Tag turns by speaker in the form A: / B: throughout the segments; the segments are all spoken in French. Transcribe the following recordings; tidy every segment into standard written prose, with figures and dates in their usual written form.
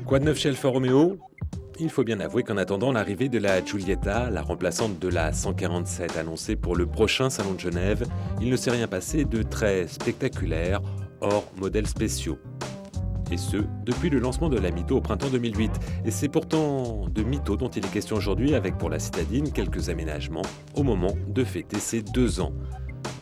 A: Quoi de neuf chez Alfa Romeo? Il faut bien avouer qu'en attendant l'arrivée de la Giulietta, la remplaçante de la 147 annoncée pour le prochain Salon de Genève, il ne s'est rien passé de très spectaculaire, hors modèles spéciaux. Et ce, depuis le lancement de la Mytho au printemps 2008. Et c'est pourtant de Mytho dont il est question aujourd'hui, avec pour la citadine quelques aménagements au moment de fêter ses 2 ans.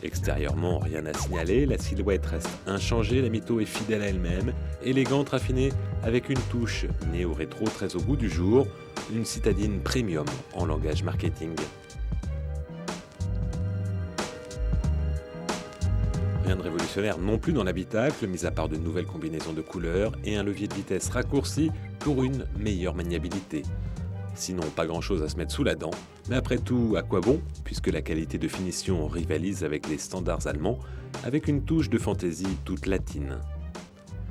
A: Extérieurement, rien à signaler, la silhouette reste inchangée, la Mytho est fidèle à elle-même, élégante, raffinée, avec une touche néo-rétro très au goût du jour, une citadine premium en langage marketing. Rien de révolutionnaire non plus dans l'habitacle, mis à part de nouvelles combinaisons de couleurs et un levier de vitesse raccourci pour une meilleure maniabilité. Sinon, pas grand-chose à se mettre sous la dent, mais après tout, à quoi bon, puisque la qualité de finition rivalise avec les standards allemands, avec une touche de fantaisie toute latine.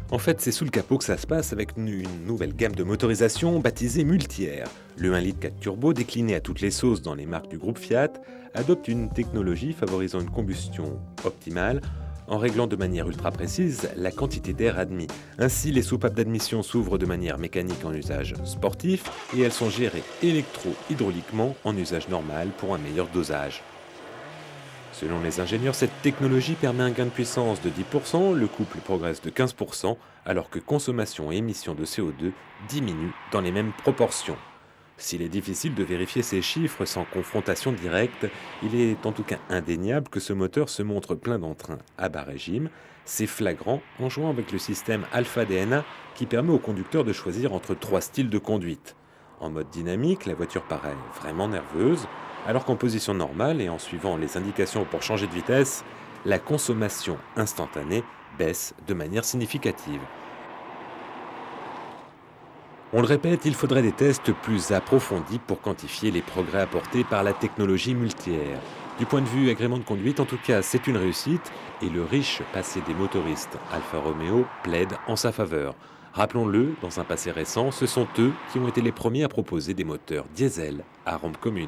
A: En fait, c'est sous le capot que ça se passe avec une nouvelle gamme de motorisation baptisée Multi-Air. Le 1 litre 4 turbo, décliné à toutes les sauces dans les marques du groupe Fiat, adopte une technologie favorisant une combustion optimale, en réglant de manière ultra précise la quantité d'air admis. Ainsi, les soupapes d'admission s'ouvrent de manière mécanique en usage sportif et elles sont gérées électro-hydrauliquement en usage normal pour un meilleur dosage. Selon les ingénieurs, cette technologie permet un gain de puissance de 10%, le couple progresse de 15%, alors que consommation et émissions de CO2 diminuent dans les mêmes proportions. S'il est difficile de vérifier ces chiffres sans confrontation directe, il est en tout cas indéniable que ce moteur se montre plein d'entrain à bas régime. C'est flagrant en jouant avec le système Alpha DNA qui permet au conducteur de choisir entre 3 styles de conduite. En mode dynamique, la voiture paraît vraiment nerveuse, alors qu'en position normale et en suivant les indications pour changer de vitesse, la consommation instantanée baisse de manière significative. On le répète, il faudrait des tests plus approfondis pour quantifier les progrès apportés par la technologie Multi-Air. Du point de vue agrément de conduite, en tout cas, c'est une réussite et le riche passé des motoristes Alfa Romeo plaide en sa faveur. Rappelons-le, dans un passé récent, ce sont eux qui ont été les premiers à proposer des moteurs diesel à rampe commune.